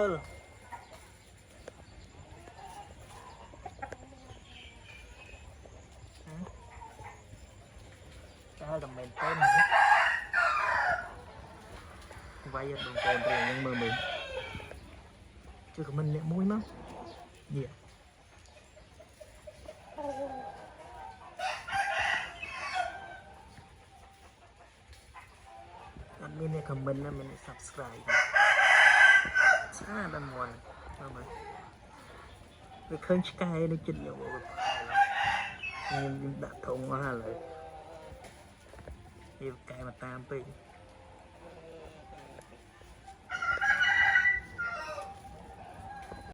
7Đó là mình tên nữa vay đồng tiền rồi nhưng mà mình chưa có mình lại mũi mất gì ạ admin này comment là mình subscribe xa đàn ngoan mà việc khơi sky nó chỉnh được một nhưng đã thông qua rồi thì cái mà tam pi